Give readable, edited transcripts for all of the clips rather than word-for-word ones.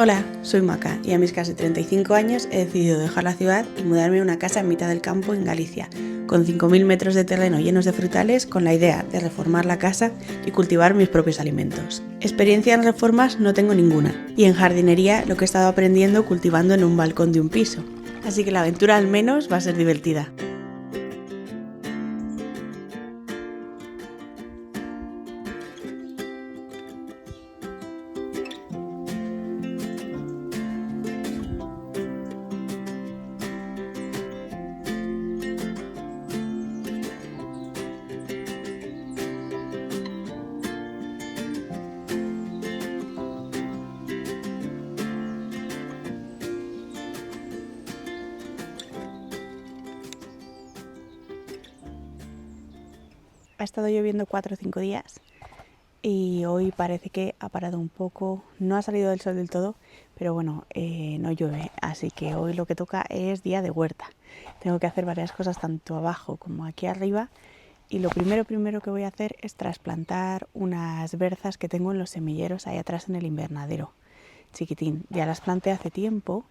Hola, soy Maca y a mis casi 35 años he decidido dejar la ciudad y mudarme a una casa en mitad del campo en Galicia, con 5.000 metros de terreno llenos de frutales, con la idea de reformar la casa y cultivar mis propios alimentos. Experiencia en reformas no tengo ninguna, y en jardinería lo que he estado aprendiendo cultivando en un balcón de un piso. Así que la aventura al menos va a ser divertida. Ha estado lloviendo 4 o 5 días y hoy parece que ha parado un poco, no ha salido el sol del todo, pero bueno, no llueve, así que hoy lo que toca es día de huerta. Tengo que hacer varias cosas tanto abajo como aquí arriba y lo primero que voy a hacer es trasplantar unas berzas que tengo en los semilleros ahí atrás en el invernadero, chiquitín. Ya las planté hace tiempo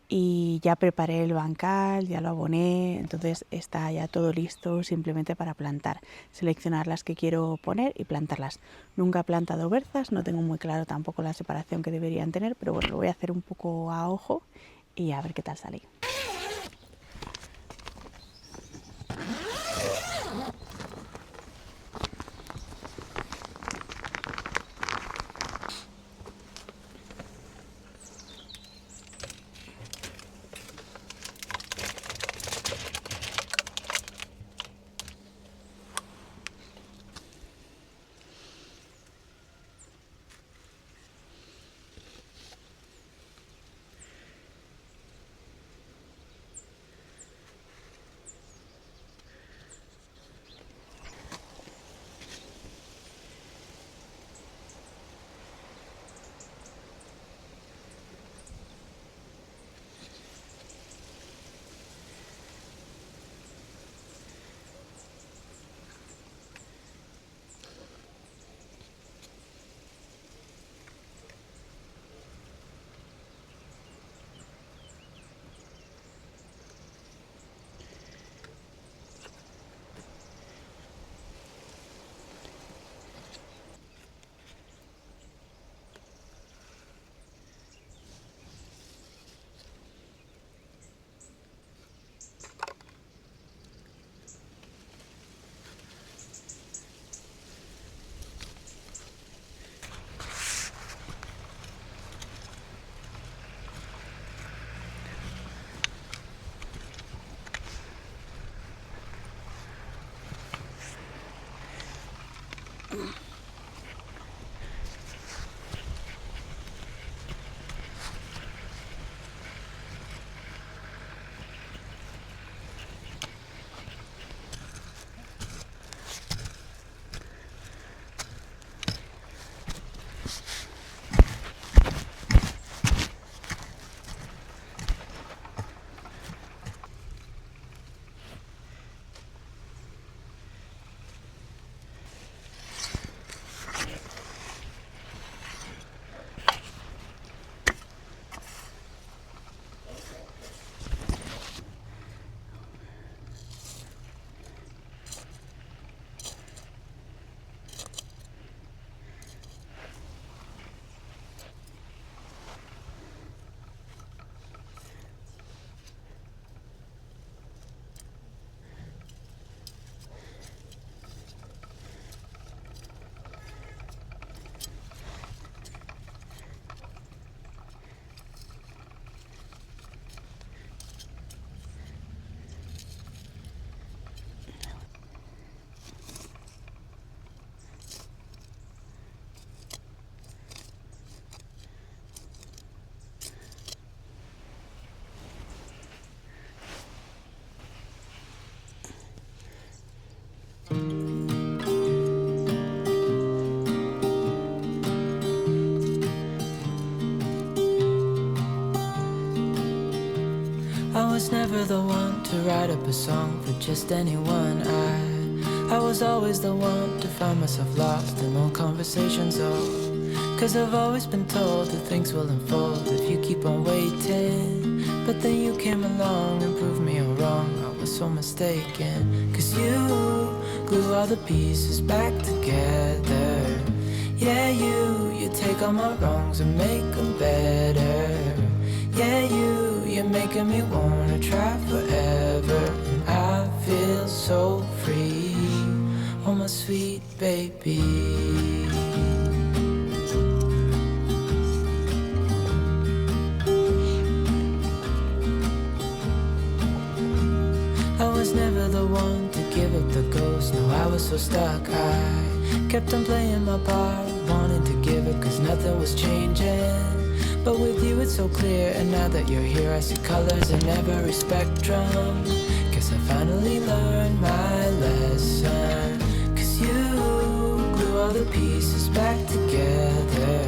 y ya preparé el bancal, ya lo aboné, entonces está ya todo listo simplemente para plantar, seleccionar las que quiero poner y plantarlas. Nunca he plantado berzas, no tengo muy claro tampoco la separación que deberían tener, pero bueno, lo voy a hacer un poco a ojo y a ver qué tal sale. I was never the one to write up a song for just anyone. I was always the one to find myself lost in long conversations. Oh, 'Cause I've always been told that things will unfold if you keep on waiting. But then you came along and proved me all wrong. I was so mistaken. 'Cause you glue all the pieces back together. Yeah, you take all my wrongs and make them better. Yeah, you're making me wanna try forever. And I feel so free, oh my sweet baby. I was never the one to give up the ghost. No, I was so stuck. I kept on playing my part, wanting to give up 'cause nothing was changing. But with you it's so clear, and now that you're here I see colors in every spectrum. Guess I finally learned my lesson. 'Cause you glue all the pieces back together.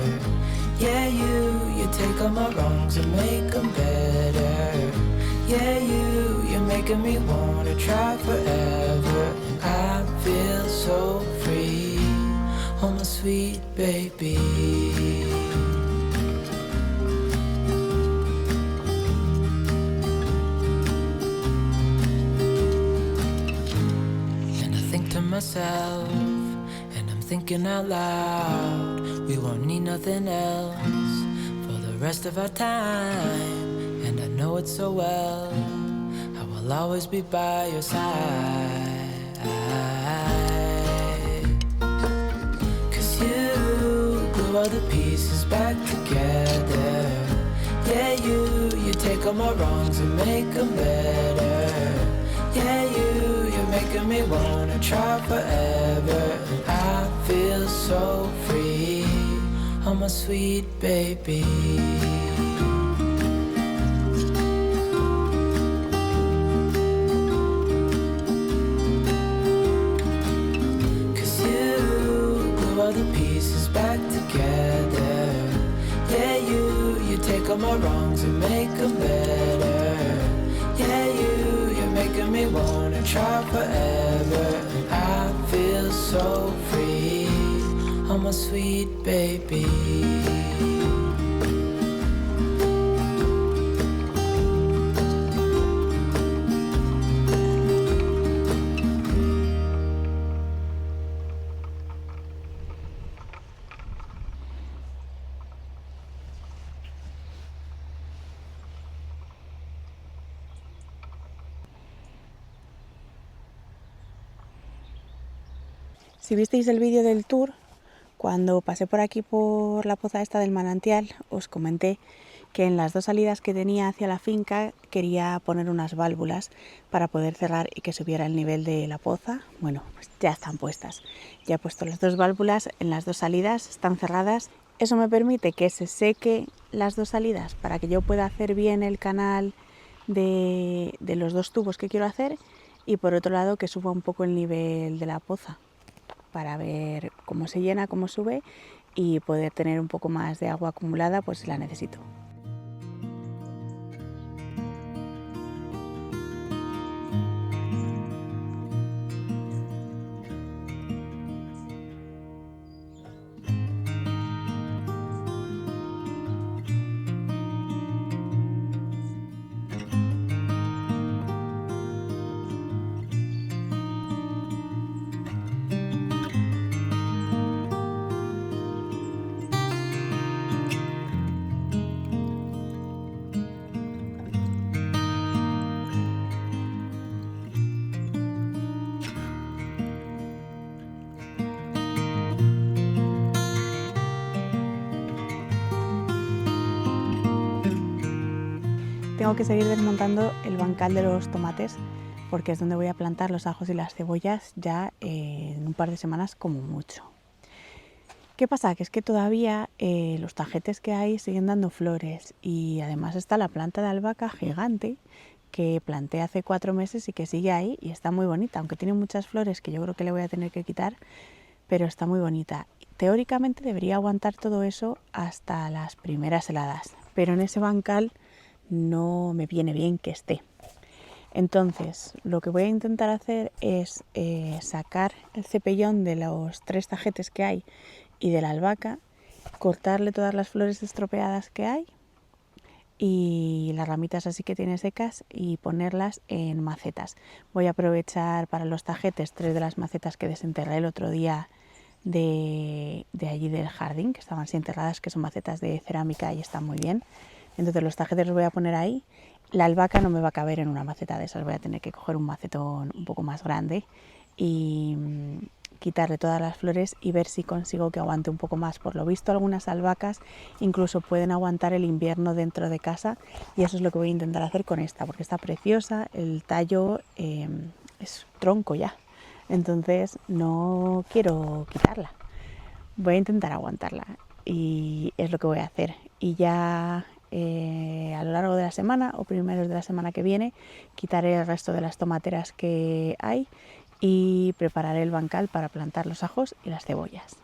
Yeah, you take all my wrongs and make them better. Yeah, you're making me wanna try forever. And I feel so free, oh my sweet baby. And I think to myself, and I'm thinking out loud, we won't need nothing else for the rest of our time. And I know it so well, I will always be by your side. 'Cause you glue all the pieces back together. Yeah, you take all my wrongs and make them better. Yeah, you're making me wanna try forever. And I feel so free, oh my sweet baby. All the pieces back together. Yeah, you take all my wrongs and make them better. Yeah, you're making me wanna try forever. And I feel so free, oh my sweet baby. Si visteis el vídeo del tour, cuando pasé por aquí por la poza esta del manantial, os comenté que en las dos salidas que tenía hacia la finca quería poner unas válvulas para poder cerrar y que subiera el nivel de la poza. Bueno, pues ya están puestas. Ya he puesto las dos válvulas en las dos salidas, están cerradas. Eso me permite que se seque las dos salidas para que yo pueda hacer bien el canal de los dos tubos que quiero hacer, y por otro lado que suba un poco el nivel de la poza, para ver cómo se llena, cómo sube, y poder tener un poco más de agua acumulada, pues si la necesito. Tengo que seguir desmontando el bancal de los tomates, porque es donde voy a plantar los ajos y las cebollas ya en un par de semanas como mucho. ¿Qué pasa? Que es que todavía los tajetes que hay siguen dando flores, y además está la planta de albahaca gigante que planté hace 4 meses y que sigue ahí y está muy bonita, aunque tiene muchas flores que yo creo que le voy a tener que quitar, pero está muy bonita. Teóricamente debería aguantar todo eso hasta las primeras heladas, pero en ese bancal no me viene bien que esté. Entonces lo que voy a intentar hacer es sacar el cepellón de los 3 tajetes que hay y de la albahaca cortarle todas las flores estropeadas que hay y las ramitas así que tiene secas y ponerlas en macetas. Voy a aprovechar para los tajetes 3 de las macetas que desenterré el otro día de allí del jardín, que estaban así enterradas, que son macetas de cerámica y están muy bien. Entonces los tajetes los voy a poner ahí. La albahaca no me va a caber en una maceta de esas, voy a tener que coger un macetón un poco más grande y quitarle todas las flores y ver si consigo que aguante un poco más. Por lo visto algunas albahacas incluso pueden aguantar el invierno dentro de casa y eso es lo que voy a intentar hacer con esta, porque está preciosa, el tallo es tronco ya, entonces no quiero quitarla, voy a intentar aguantarla y es lo que voy a hacer. Y ya a lo largo de la semana o primeros de la semana que viene quitaré el resto de las tomateras que hay y prepararé el bancal para plantar los ajos y las cebollas.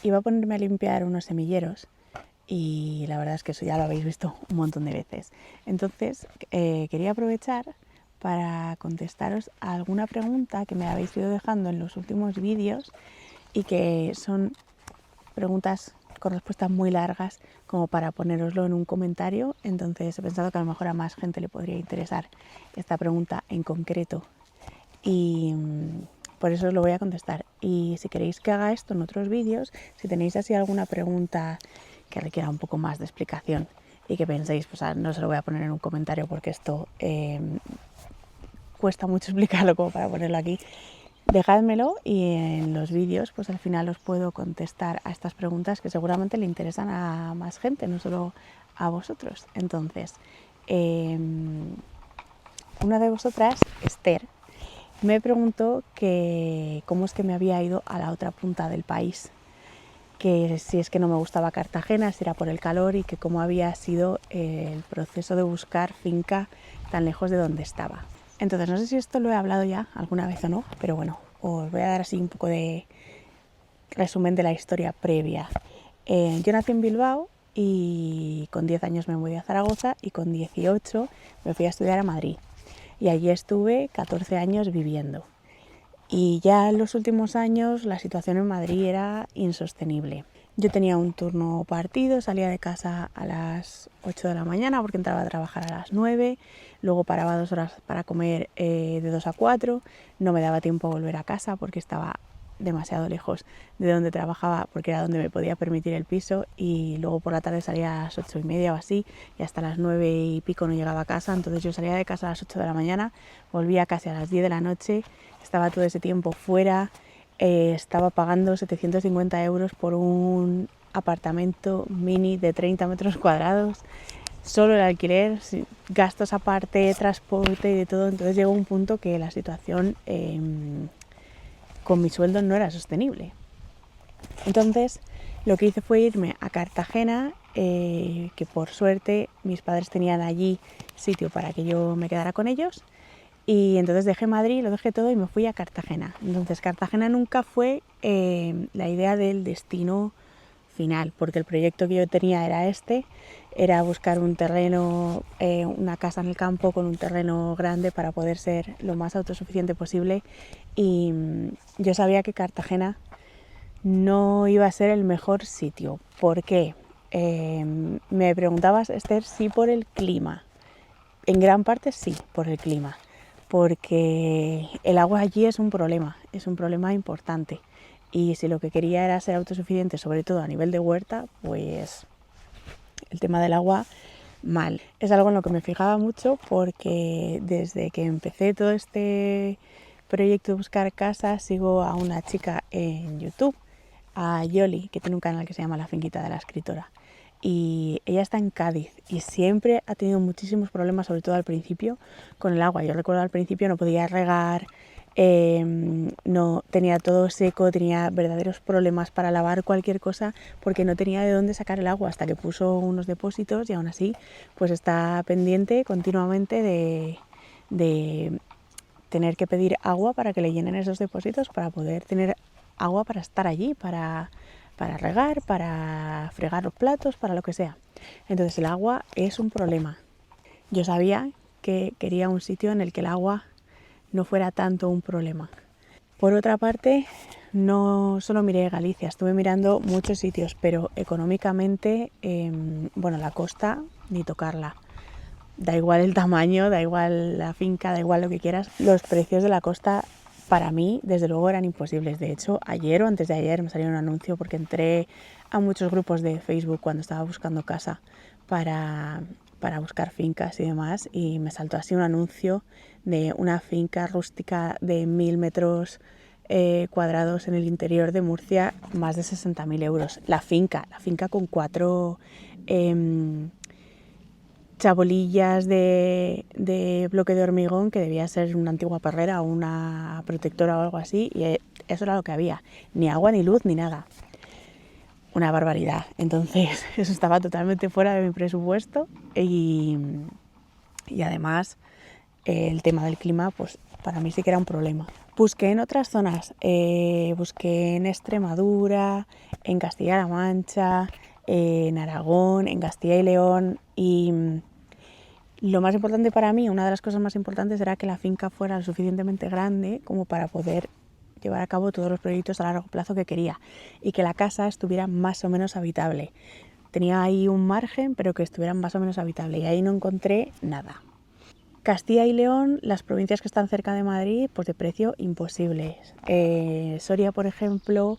Iba a ponerme a limpiar unos semilleros y la verdad es que eso ya lo habéis visto un montón de veces. Entonces quería aprovechar para contestaros a alguna pregunta que me habéis ido dejando en los últimos vídeos y que son preguntas con respuestas muy largas como para ponéroslo en un comentario. Entonces he pensado que a lo mejor a más gente le podría interesar esta pregunta en concreto y por eso os lo voy a contestar. Y si queréis que haga esto en otros vídeos, si tenéis así alguna pregunta que requiera un poco más de explicación y que penséis, pues no se lo voy a poner en un comentario porque esto cuesta mucho explicarlo como para ponerlo aquí, dejádmelo y en los vídeos pues al final os puedo contestar a estas preguntas que seguramente le interesan a más gente, no solo a vosotros. Entonces, una de vosotras, Esther, me preguntó que cómo es que me había ido a la otra punta del país, que si es que no me gustaba Cartagena, si era por el calor y que cómo había sido el proceso de buscar finca tan lejos de donde estaba. Entonces no sé si esto lo he hablado ya alguna vez o no, pero bueno, os voy a dar así un poco de resumen de la historia previa. Yo nací en Bilbao y con 10 años me mudé a Zaragoza y con 18 me fui a estudiar a Madrid. Y allí estuve 14 años viviendo. Y ya en los últimos años la situación en Madrid era insostenible. Yo tenía un turno partido, salía de casa a las 8 de la mañana porque entraba a trabajar a las 9, luego paraba 2 horas para comer de 2 a 4, no me daba tiempo a volver a casa porque estaba demasiado lejos de donde trabajaba porque era donde me podía permitir el piso, y luego por la tarde salía a las 8:30 o así y hasta las 9 y pico no llegaba a casa. Entonces yo salía de casa a las 8 de la mañana, volvía casi a las 10 de la noche, estaba todo ese tiempo fuera, estaba pagando 750 euros por un apartamento mini de 30 metros cuadrados, solo el alquiler, gastos aparte, transporte y de todo. Entonces llegó un punto que la situación con mi sueldo no era sostenible. Entonces lo que hice fue irme a Cartagena, que por suerte mis padres tenían allí sitio para que yo me quedara con ellos, y entonces dejé Madrid, lo dejé todo y me fui a Cartagena. Entonces Cartagena nunca fue la idea del destino final, porque el proyecto que yo tenía era buscar un terreno, una casa en el campo con un terreno grande para poder ser lo más autosuficiente posible, y yo sabía que Cartagena no iba a ser el mejor sitio. ¿Por qué? Me preguntabas, Esther, si por el clima. En gran parte sí, por el clima, porque el agua allí es un problema importante. Y si lo que quería era ser autosuficiente, sobre todo a nivel de huerta, pues el tema del agua, mal. Es algo en lo que me fijaba mucho porque desde que empecé todo este proyecto de buscar casa, sigo a una chica en YouTube, a Yoli, que tiene un canal que se llama La Finquita de la Escritora. y ella está en Cádiz y siempre ha tenido muchísimos problemas, sobre todo al principio, con el agua. Yo recuerdo al principio no podía regar, no tenía todo seco, tenía verdaderos problemas para lavar cualquier cosa porque no tenía de dónde sacar el agua, hasta que puso unos depósitos y aún así pues está pendiente continuamente de tener que pedir agua para que le llenen esos depósitos para poder tener agua para estar allí, para regar, para fregar los platos, para lo que sea. Entonces el agua es un problema. Yo sabía que quería un sitio en el que el agua no fuera tanto un problema. Por otra parte, no solo miré Galicia, estuve mirando muchos sitios, pero económicamente, bueno, la costa, ni tocarla. Da igual el tamaño, da igual la finca, da igual lo que quieras. Los precios de la costa para mí, desde luego, eran imposibles. De hecho, ayer o antes de ayer me salió un anuncio porque entré a muchos grupos de Facebook cuando estaba buscando casa para buscar fincas y demás, y me saltó así un anuncio de una finca rústica de 1000 metros cuadrados en el interior de Murcia, más de 60.000 euros. La finca con 4 chabolillas de bloque de hormigón, que debía ser una antigua perrera o una protectora o algo así, y eso era lo que había. Ni agua, ni luz, ni nada. Una barbaridad. Entonces eso estaba totalmente fuera de mi presupuesto y además el tema del clima pues para mí sí que era un problema. Busqué en otras zonas, busqué en Extremadura, en Castilla-La Mancha, en Aragón, en Castilla y León, y lo más importante para mí, una de las cosas más importantes era que la finca fuera lo suficientemente grande como para poder llevar a cabo todos los proyectos a largo plazo que quería y que la casa estuviera más o menos habitable. Tenía ahí un margen, pero que estuviera más o menos habitable, y ahí no encontré nada. Castilla y León, las provincias que están cerca de Madrid, pues de precio imposible. Soria, por ejemplo,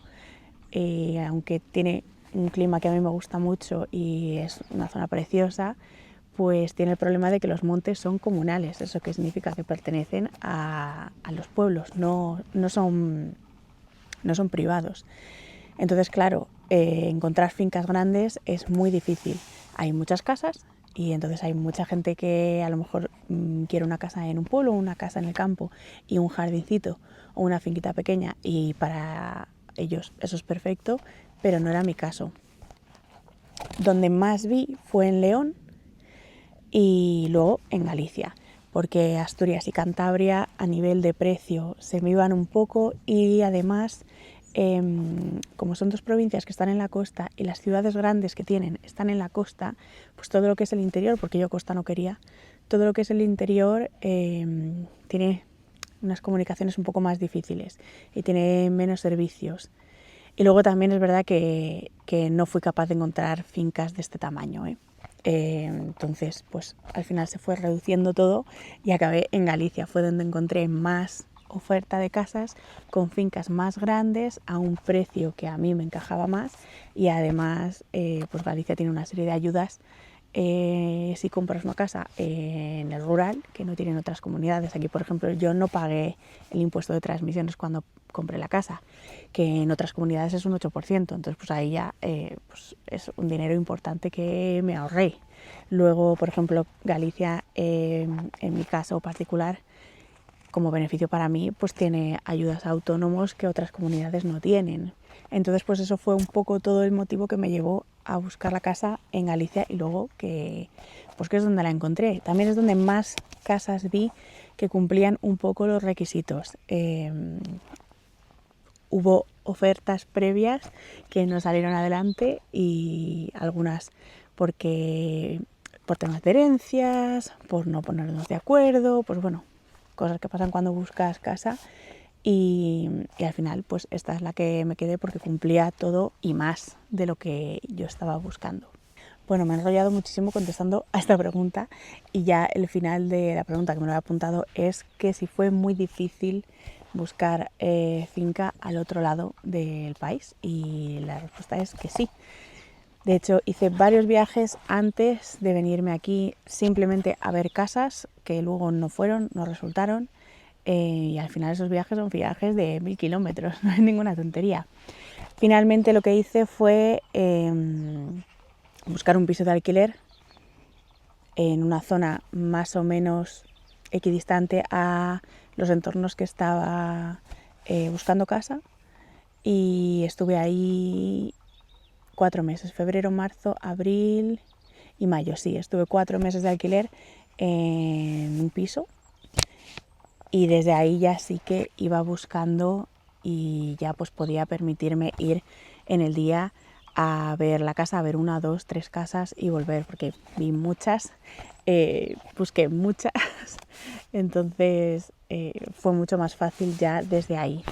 aunque tiene un clima que a mí me gusta mucho y es una zona preciosa, pues tiene el problema de que los montes son comunales. ¿Eso qué significa? Que pertenecen a los pueblos, no son privados. Entonces, claro, encontrar fincas grandes es muy difícil. Hay muchas casas y entonces hay mucha gente que a lo mejor quiere una casa en un pueblo, una casa en el campo y un jardincito o una finquita pequeña, y para ellos eso es perfecto, pero no era mi caso. Donde más vi fue en León y luego en Galicia, porque Asturias y Cantabria a nivel de precio se me iban un poco, y además como son dos provincias que están en la costa y las ciudades grandes que tienen están en la costa, pues todo lo que es el interior, porque yo costa no quería, todo lo que es el interior tiene unas comunicaciones un poco más difíciles y tiene menos servicios. Y luego también es verdad que no fui capaz de encontrar fincas de este tamaño, entonces pues al final se fue reduciendo todo y acabé en Galicia. Fue donde encontré más oferta de casas con fincas más grandes a un precio que a mí me encajaba más, y además pues Galicia tiene una serie de ayudas si compras una casa en el rural que no tienen otras comunidades. Aquí, por ejemplo, yo no pagué el impuesto de transmisiones cuando compré la casa, que en otras comunidades es un 8%, entonces pues ahí ya pues es un dinero importante que me ahorré. Luego, por ejemplo, Galicia, en mi caso particular, como beneficio para mí, pues tiene ayudas a autónomos que otras comunidades no tienen. Entonces, pues eso fue un poco todo el motivo que me llevó a buscar la casa en Galicia, y luego que es donde la encontré. También es donde más casas vi que cumplían un poco los requisitos. Hubo ofertas previas que no salieron adelante, y algunas por temas de herencias, por no ponernos de acuerdo, pues bueno, cosas que pasan cuando buscas casa, y al final pues esta es la que me quedé porque cumplía todo y más de lo que yo estaba buscando. Bueno, me he enrollado muchísimo contestando a esta pregunta, y ya el final de la pregunta que me lo he apuntado es que si fue muy difícil buscar finca al otro lado del país, y la respuesta es que sí. De hecho, hice varios viajes antes de venirme aquí simplemente a ver casas que luego no resultaron, y al final esos viajes son viajes de 1000 kilómetros, no es ninguna tontería. Finalmente lo que hice fue buscar un piso de alquiler en una zona más o menos equidistante a los entornos que estaba buscando casa, y estuve ahí 4 meses, febrero, marzo, abril y mayo, sí, estuve 4 meses de alquiler en un piso, y desde ahí ya sí que iba buscando y ya pues podía permitirme ir en el día a ver la casa, a ver 1, 2, 3 casas y volver, porque vi muchas, busqué muchas, entonces fue mucho más fácil ya desde ahí.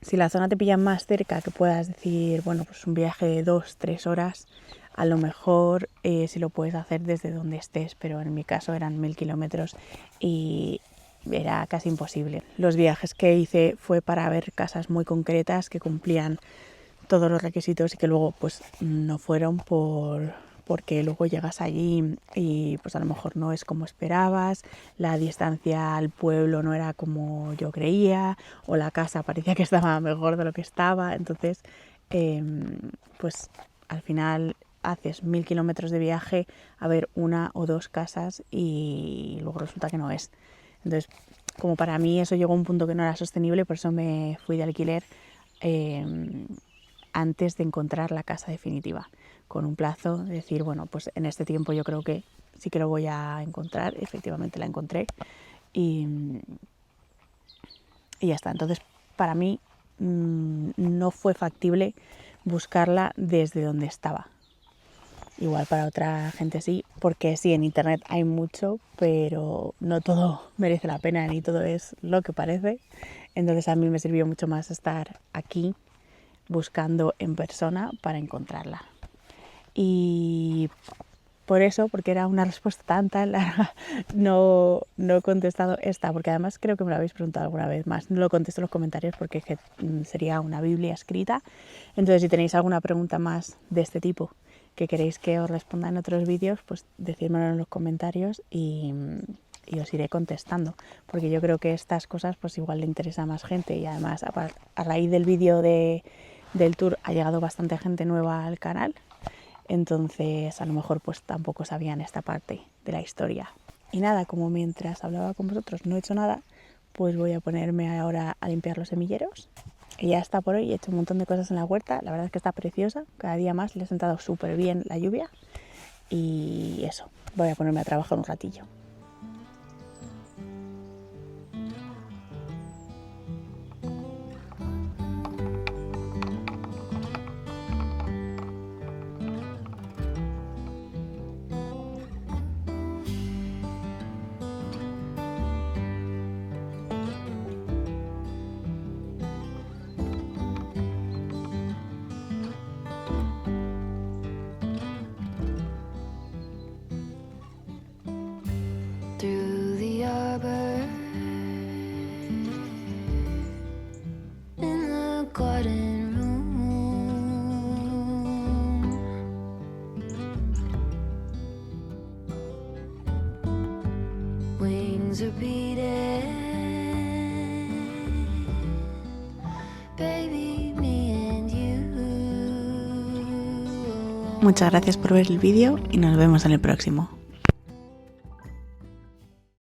Si la zona te pilla más cerca, que puedas decir, bueno, pues un viaje de 2, 3 horas, a lo mejor sí lo puedes hacer desde donde estés, pero en mi caso eran 1000 kilómetros y era casi imposible. Los viajes que hice fue para ver casas muy concretas que cumplían todos los requisitos y que luego pues no fueron porque luego llegas allí y pues a lo mejor no es como esperabas, la distancia al pueblo no era como yo creía, o la casa parecía que estaba mejor de lo que estaba, entonces pues al final haces 1000 kilómetros de viaje a ver 1 o 2 casas y luego resulta que no es. Entonces, como para mí eso llegó a un punto que no era sostenible, por eso me fui de alquiler antes de encontrar la casa definitiva, con un plazo de decir, bueno, pues en este tiempo yo creo que sí que lo voy a encontrar. Efectivamente la encontré y ya está. Entonces, para mí no fue factible buscarla desde donde estaba. Igual para otra gente sí, porque sí, en internet hay mucho, pero no todo merece la pena, ni todo es lo que parece. Entonces a mí me sirvió mucho más estar aquí buscando en persona para encontrarla. Y por eso, porque era una respuesta tan larga, no he contestado esta, porque además creo que me lo habéis preguntado alguna vez más. No lo contesto en los comentarios porque sería una Biblia escrita. Entonces, si tenéis alguna pregunta más de este tipo que queréis que os responda en otros vídeos, pues decídmelo en los comentarios y os iré contestando, porque yo creo que estas cosas pues igual le interesa a más gente, y además a raíz del vídeo del tour ha llegado bastante gente nueva al canal, entonces a lo mejor pues tampoco sabían esta parte de la historia. Y nada, como mientras hablaba con vosotros no he hecho nada, pues voy a ponerme ahora a limpiar los semilleros. Y ya está por hoy, he hecho un montón de cosas en la huerta, la verdad es que está preciosa, cada día más, le ha sentado súper bien la lluvia y eso, voy a ponerme a trabajar un ratillo. Through the arbor, in the garden room, wings are beating, baby, me and you. Muchas gracias por ver el vídeo y nos vemos en el próximo.